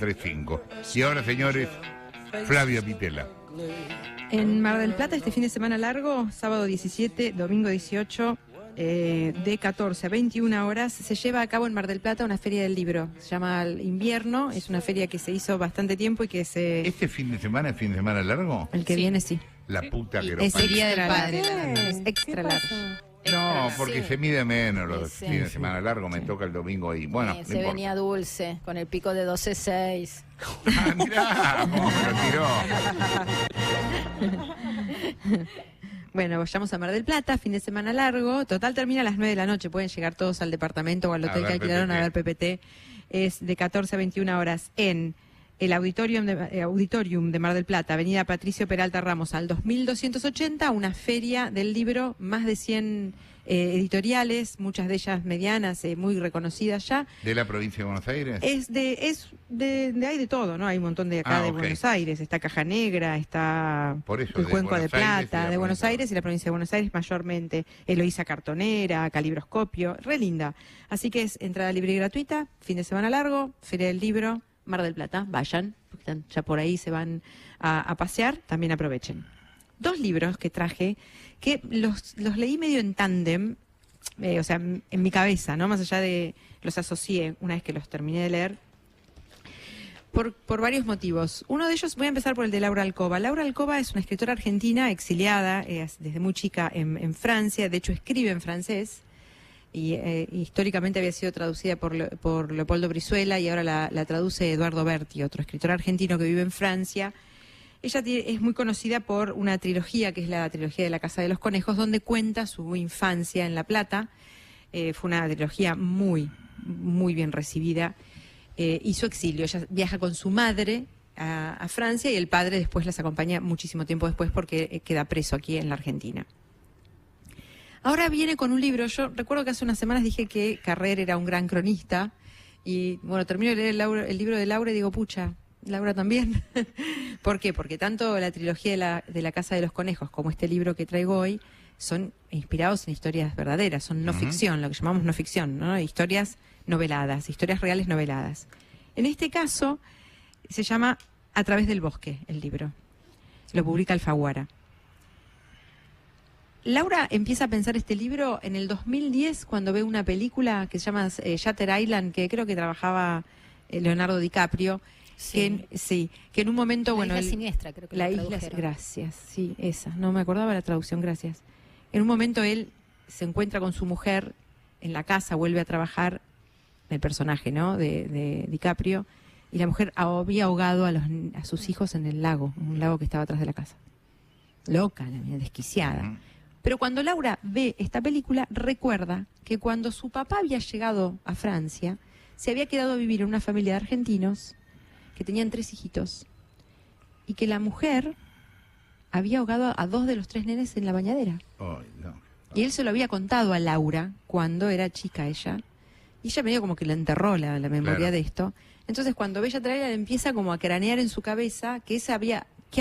135. Y ahora, señores, Flavia Pitela. En Mar del Plata, este fin de semana largo, sábado 17, domingo 18, de 14 a 21 horas, se lleva a cabo en Mar del Plata una feria del libro. Se llama Invierno, es una feria que se hizo bastante tiempo y que se... ¿Este fin de semana es fin de semana largo? El que viene, sí. La puta que lo Es parió. el día del padre. ¿Qué? Extra ¿Qué largo. pasó? No, porque Sí. se mide menos los Sí. fines de semana largo, me toca el domingo ahí. Bueno, no Se importa. venía dulce, con el pico de 12.6. Ah, mirá, cómo me lo tiró. Bueno, vayamos a Mar del Plata, fin de semana largo. Total termina a las 9 de la noche. Pueden llegar todos al departamento o al A hotel ver que alquilaron a ver PPT. PPT. Es de 14 a 21 horas en el Auditorium de Mar del Plata, Avenida Patricio Peralta Ramos, al 2280, una feria del libro, más de 100 editoriales, muchas de ellas medianas, muy reconocidas ya. ¿De la provincia de Buenos Aires? Hay de todo, ¿no? Hay un montón de acá de ok. Buenos Aires, está Caja Negra, está Por eso, el de Cuenco de Buenos Aires y Plata, la de Buenos provincia de Aires y la provincia de Buenos Aires mayormente, Eloísa Cartonera, Calibroscopio, re linda. Así que es entrada libre y gratuita, fin de semana largo, Feria del Libro, Mar del Plata, vayan, porque están ya por ahí, se van a pasear, también aprovechen. Dos libros que traje, que los leí medio en tándem, o sea, en mi cabeza, ¿no? Más allá de, los asocié una vez que los terminé de leer, por varios motivos. Uno de ellos, voy a empezar por el de Laura Alcoba. Laura Alcoba es una escritora argentina exiliada desde muy chica en Francia, de hecho escribe en francés, y históricamente había sido traducida por Leopoldo Brizuela y ahora la traduce Eduardo Berti, otro escritor argentino que vive en Francia. Ella es muy conocida por una trilogía, que es la trilogía de La Casa de los Conejos, donde cuenta su infancia en La Plata. Fue una trilogía muy, muy bien recibida. Y su exilio. Ella viaja con su madre a Francia y el padre después las acompaña muchísimo tiempo después porque queda preso aquí en la Argentina. Ahora viene con un libro. Yo recuerdo que hace unas semanas dije que Carrer era un gran cronista y bueno, termino de leer el libro de Laura y digo, pucha, Laura también. ¿Por qué? Porque tanto la trilogía de la Casa de los Conejos como este libro que traigo hoy son inspirados en historias verdaderas, son no ficción, lo que llamamos no ficción, ¿no? Historias noveladas, historias reales noveladas. En este caso se llama A través del bosque, el libro. Lo publica Alfaguara. Laura empieza a pensar este libro en el 2010 cuando ve una película que se llama Shutter Island, que creo que trabajaba Leonardo DiCaprio. Sí. Que en un momento, La bueno, Isla Siniestra, creo que la la isla, tradujeron. gracias, sí, esa, no me acordaba la traducción, gracias. En un momento él se encuentra con su mujer en la casa, vuelve a trabajar, el personaje, ¿no?, de DiCaprio, y la mujer había ahogado a sus hijos en el lago, un lago que estaba atrás de la casa. Loca, desquiciada. Pero cuando Laura ve esta película, recuerda que cuando su papá había llegado a Francia, se había quedado a vivir en una familia de argentinos que tenían 3 hijitos y que la mujer había ahogado a 2 de los 3 nenes en la bañadera. Ay, no. Y él se lo había contado a Laura cuando era chica ella. Y ella medio como que le enterró la memoria Claro. de esto. Entonces cuando Bella Traera empieza como a cranear en su cabeza que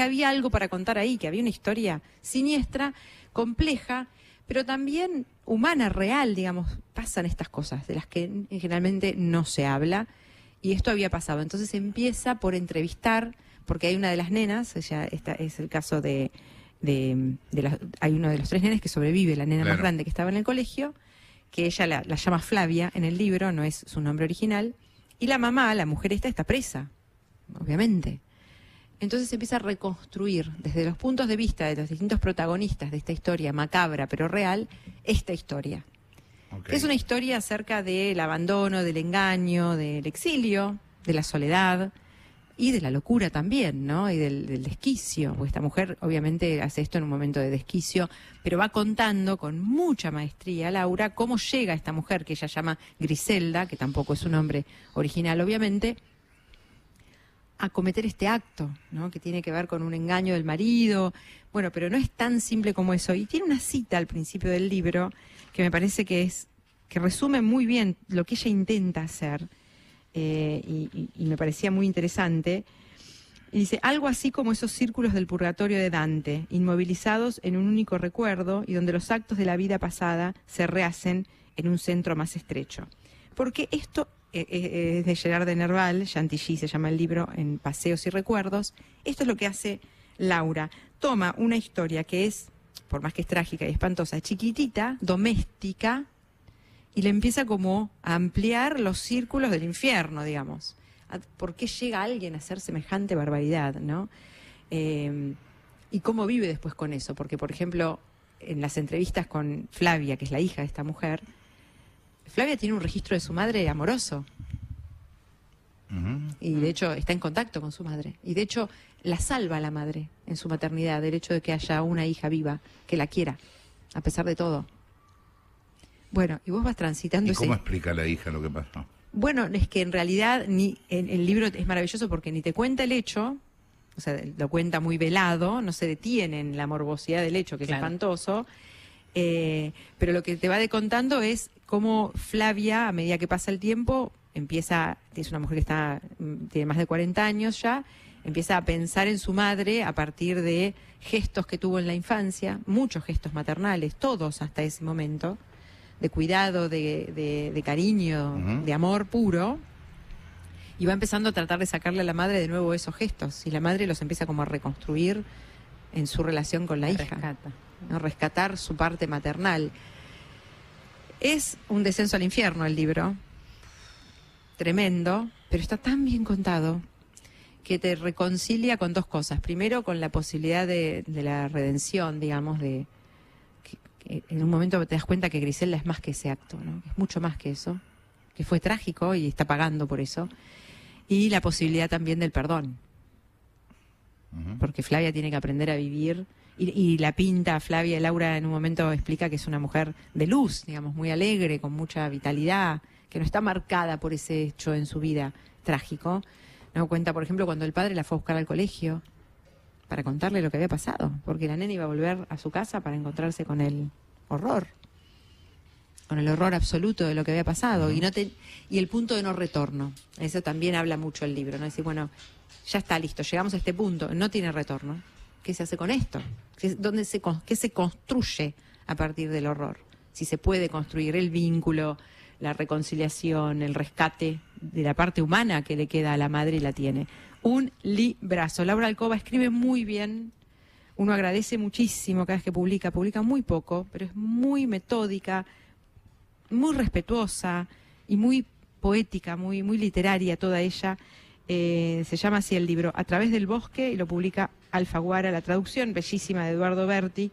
había algo para contar ahí, que había una historia siniestra, compleja, pero también humana, real, digamos. Pasan estas cosas de las que generalmente no se habla. Y esto había pasado. Entonces empieza por entrevistar, porque hay una de las nenas, esta es el caso hay uno de los 3 nenes que sobrevive, la nena Claro. más grande que estaba en el colegio, que ella la llama Flavia en el libro, no es su nombre original, y la mamá, la mujer esta, está presa, obviamente. Entonces empieza a reconstruir desde los puntos de vista de los distintos protagonistas de esta historia macabra pero real, esta historia. Ok. Es una historia acerca del abandono, del engaño, del exilio, de la soledad y de la locura también, ¿no? Y del desquicio. Pues esta mujer obviamente hace esto en un momento de desquicio, pero va contando con mucha maestría, Laura, cómo llega esta mujer que ella llama Griselda, que tampoco es su nombre original obviamente, a cometer este acto, ¿no?, que tiene que ver con un engaño del marido. Bueno, pero no es tan simple como eso. Y tiene una cita al principio del libro que me parece que resume muy bien lo que ella intenta hacer, y me parecía muy interesante. Y dice, algo así como esos círculos del purgatorio de Dante, inmovilizados en un único recuerdo y donde los actos de la vida pasada se rehacen en un centro más estrecho. Porque esto es de Gerard de Nerval, Chantilly se llama el libro, en Paseos y Recuerdos. Esto es lo que hace Laura. Toma una historia que es, por más que es trágica y espantosa, chiquitita, doméstica, y le empieza como a ampliar los círculos del infierno, digamos. ¿Por qué llega alguien a hacer semejante barbaridad, no? Y cómo vive después con eso. Porque, por ejemplo, en las entrevistas con Flavia, que es la hija de esta mujer, Flavia tiene un registro de su madre amoroso. Y de hecho está en contacto con su madre. Y de hecho la salva a la madre en su maternidad, del hecho de que haya una hija viva que la quiera, a pesar de todo. Bueno, y vos vas transitando ¿Y cómo explica la hija lo que pasó? Bueno, es que en realidad el libro es maravilloso porque ni te cuenta el hecho, o sea, lo cuenta muy velado, no se detiene en la morbosidad del hecho, que es espantoso, pero lo que te va contando es cómo Flavia, a medida que pasa el tiempo, es una mujer que tiene más de 40 años ya, empieza a pensar en su madre a partir de gestos que tuvo en la infancia, muchos gestos maternales, todos hasta ese momento, de cuidado, de cariño, de amor puro, y va empezando a tratar de sacarle a la madre de nuevo esos gestos, y la madre los empieza como a reconstruir en su relación con la hija, ¿no? Rescatar su parte maternal. Es un descenso al infierno el libro, tremendo, pero está tan bien contado que te reconcilia con dos cosas. Primero, con la posibilidad de la redención, digamos, que en un momento te das cuenta que Griselda es más que ese acto, ¿no? Es mucho más que eso, que fue trágico y está pagando por eso. Y la posibilidad también del perdón. Porque Flavia tiene que aprender a vivir, y la pinta Flavia. Laura en un momento explica que es una mujer de luz, digamos, muy alegre, con mucha vitalidad, que no está marcada por ese hecho en su vida trágico. No cuenta, por ejemplo, cuando el padre la fue a buscar al colegio para contarle lo que había pasado, porque la nena iba a volver a su casa para encontrarse con el horror absoluto de lo que había pasado, y el punto de no retorno. Eso también habla mucho el libro, ¿no? Decir, bueno, ya está listo, llegamos a este punto, no tiene retorno. ¿Qué se hace con esto? ¿Qué se construye a partir del horror? Si se puede construir el vínculo, la reconciliación, el rescate de la parte humana que le queda a la madre, y la tiene. Un librazo. Laura Alcoba escribe muy bien. Uno agradece muchísimo cada vez que publica muy poco, pero es muy metódica, muy respetuosa y muy poética, muy literaria toda ella. Se llama así el libro, A través del bosque, y lo publica Alfaguara, la traducción bellísima de Eduardo Berti.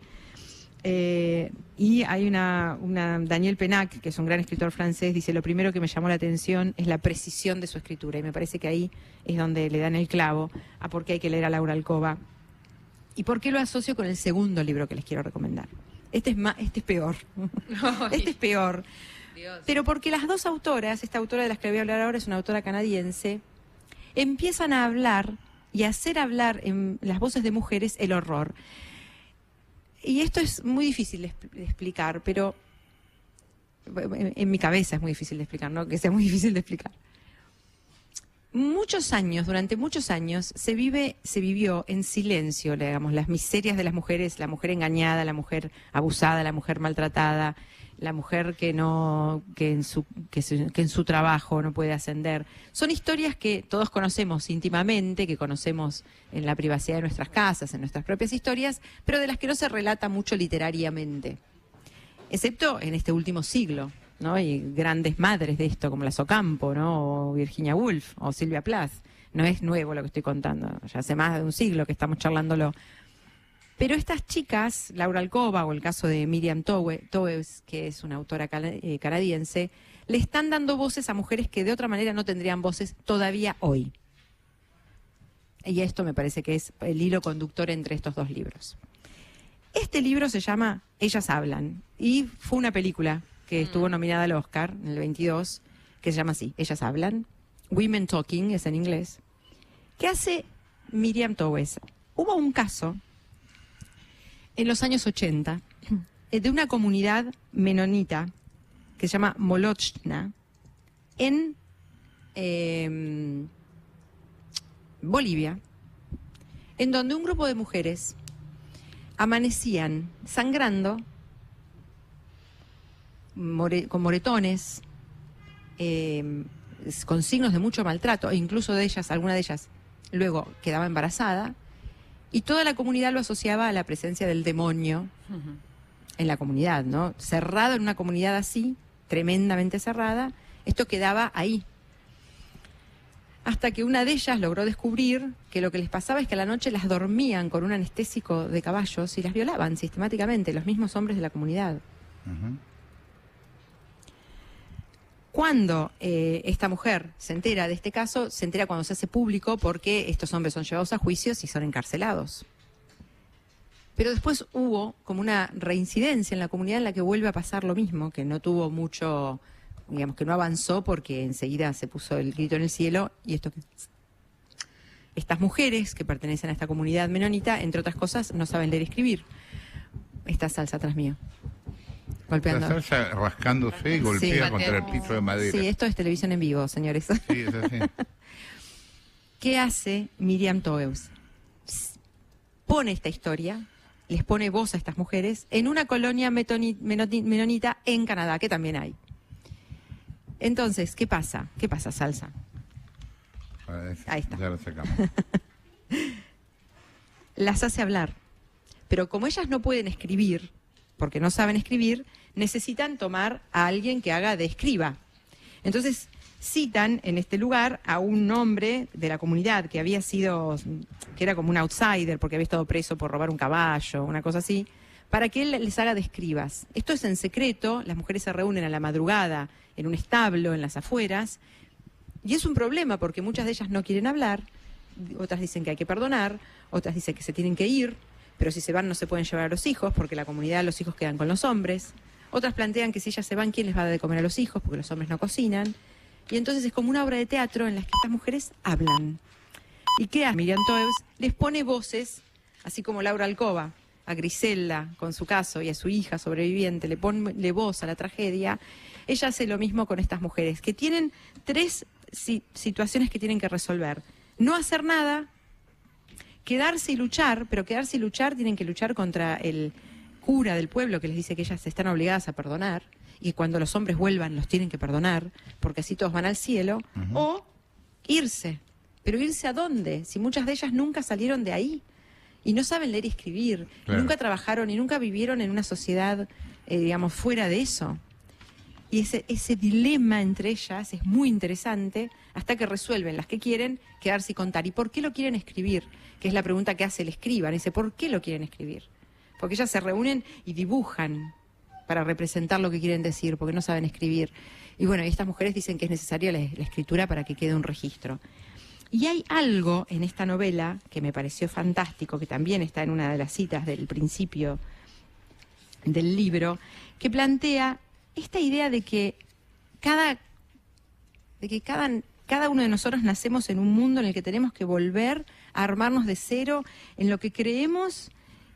Y hay una Daniel Pennac, que es un gran escritor francés, dice: lo primero que me llamó la atención es la precisión de su escritura, y me parece que ahí es donde le dan el clavo a por qué hay que leer a Laura Alcoba y por qué lo asocio con el segundo libro que les quiero recomendar. Este es peor. Este es peor. Dios. Pero porque las dos autoras, esta autora de las que voy a hablar ahora es una autora canadiense, empiezan a hablar y a hacer hablar en las voces de mujeres el horror. Y esto es muy difícil de explicar, pero en mi cabeza es muy difícil de explicar, no que sea muy difícil de explicar. Durante muchos años, se vivió en silencio, digamos, las miserias de las mujeres, la mujer engañada, la mujer abusada, la mujer maltratada, la mujer que en su trabajo no puede ascender. Son historias que todos conocemos íntimamente, que conocemos en la privacidad de nuestras casas, en nuestras propias historias, pero de las que no se relata mucho literariamente, excepto en este último siglo, ¿no? Y grandes madres de esto, como las Ocampo, ¿no? O Virginia Woolf, o Silvia Plath. No es nuevo lo que estoy contando, ya hace más de un siglo que estamos charlándolo. Pero estas chicas, Laura Alcoba o el caso de Miriam Towes, que es una autora canadiense, le están dando voces a mujeres que de otra manera no tendrían voces todavía hoy. Y esto me parece que es el hilo conductor entre estos dos libros. Este libro se llama Ellas Hablan, y fue una película que estuvo nominada al Oscar en el 22, que se llama así, Ellas Hablan, Women Talking, es en inglés, que hace Miriam Towes. Hubo un caso en los años 80 de una comunidad menonita que se llama Molochna en Bolivia, en donde un grupo de mujeres amanecían sangrando, con moretones, con signos de mucho maltrato, e incluso alguna de ellas luego quedaba embarazada, y toda la comunidad lo asociaba a la presencia del demonio en la comunidad, ¿no? Cerrado en una comunidad así, tremendamente cerrada, esto quedaba ahí. Hasta que una de ellas logró descubrir que lo que les pasaba es que a la noche las dormían con un anestésico de caballos y las violaban sistemáticamente, los mismos hombres de la comunidad. Ujú. Cuando esta mujer se entera de este caso, se entera cuando se hace público porque estos hombres son llevados a juicios y son encarcelados. Pero después hubo como una reincidencia en la comunidad en la que vuelve a pasar lo mismo, que no tuvo mucho, digamos, que no avanzó porque enseguida se puso el grito en el cielo y estas mujeres que pertenecen a esta comunidad menonita, entre otras cosas, no saben leer y escribir. Esta salsa atrás mío. Golpeando. La salsa rascándose y golpea Sí, contra el piso de madera. Sí, esto es televisión en vivo, señores. Sí, es así. ¿Qué hace Miriam Toews? Pone esta historia, les pone voz a estas mujeres en una colonia menonita en Canadá, que también hay. Entonces, ¿qué pasa? ¿Qué pasa, salsa? Ahí está. Ya lo sacamos. Las hace hablar. Pero como ellas no pueden escribir, porque no saben escribir, necesitan tomar a alguien que haga de escriba. Entonces citan en este lugar a un hombre de la comunidad que era como un outsider porque había estado preso por robar un caballo, una cosa así, para que él les haga de escribas. Esto es en secreto, las mujeres se reúnen a la madrugada en un establo en las afueras, y es un problema porque muchas de ellas no quieren hablar, otras dicen que hay que perdonar, otras dicen que se tienen que ir, pero si se van no se pueden llevar a los hijos porque la comunidad, los hijos quedan con los hombres. Otras plantean que si ellas se van, ¿quién les va a dar de comer a los hijos? Porque los hombres no cocinan. Y entonces es como una obra de teatro en la que estas mujeres hablan. ¿Y qué hace Miriam Toews? Les pone voces, así como Laura Alcoba, a Griselda con su caso y a su hija sobreviviente, le pone voz a la tragedia. Ella hace lo mismo con estas mujeres, que tienen tres situaciones que tienen que resolver. No hacer nada, quedarse y luchar, pero quedarse y luchar tienen que luchar contra el cura del pueblo que les dice que ellas están obligadas a perdonar y que cuando los hombres vuelvan los tienen que perdonar porque así todos van al cielo, o irse. ¿Pero irse a dónde? Si muchas de ellas nunca salieron de ahí y no saben leer y escribir, Claro. nunca trabajaron y nunca vivieron en una sociedad, digamos, fuera de eso. Y ese dilema entre ellas es muy interesante hasta que resuelven las que quieren quedarse y contar. ¿Y por qué lo quieren escribir? Que es la pregunta que hace el escriba. Dice, ¿por qué lo quieren escribir? Porque ellas se reúnen y dibujan para representar lo que quieren decir, porque no saben escribir. Y bueno, y estas mujeres dicen que es necesaria la escritura para que quede un registro. Y hay algo en esta novela que me pareció fantástico, que también está en una de las citas del principio del libro, que plantea esta idea de que cada uno de nosotros nacemos en un mundo en el que tenemos que volver a armarnos de cero en lo que creemos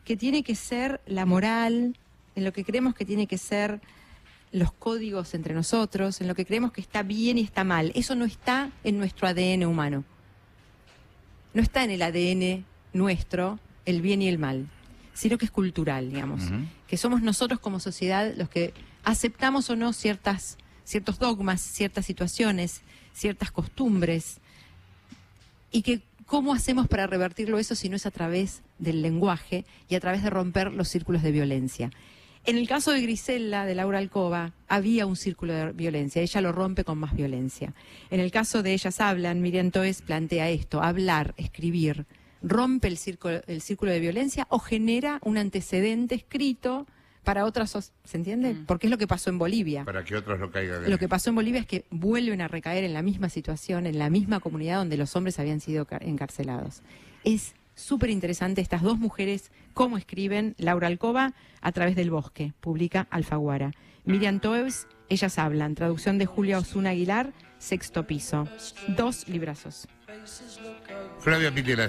que tiene que ser la moral, en lo que creemos que tiene que ser los códigos entre nosotros, en lo que creemos que está bien y está mal. Eso no está en nuestro ADN humano. No está en el ADN nuestro el bien y el mal, sino que es cultural, digamos. Que somos nosotros como sociedad los que aceptamos o no ciertos dogmas, ciertas situaciones, ciertas costumbres, y que cómo hacemos para revertirlo eso si no es a través del lenguaje y a través de romper los círculos de violencia. En el caso de Griselda, de Laura Alcoba, había un círculo de violencia, ella lo rompe con más violencia. En el caso de Ellas Hablan, Miriam Toews plantea esto, hablar, escribir, rompe el círculo de violencia o genera un antecedente escrito para otras, ¿se entiende? Porque es lo que pasó en Bolivia. Para que otros no caigan. Lo que pasó en Bolivia es que vuelven a recaer en la misma situación, en la misma comunidad donde los hombres habían sido encarcelados. Es súper interesante estas dos mujeres, cómo escriben. Laura Alcoba, A través del bosque, publica Alfaguara. Miriam Toews, Ellas Hablan, traducción de Julia Osuna Aguilar, Sexto Piso. 2 librazos. Flavia Pitera,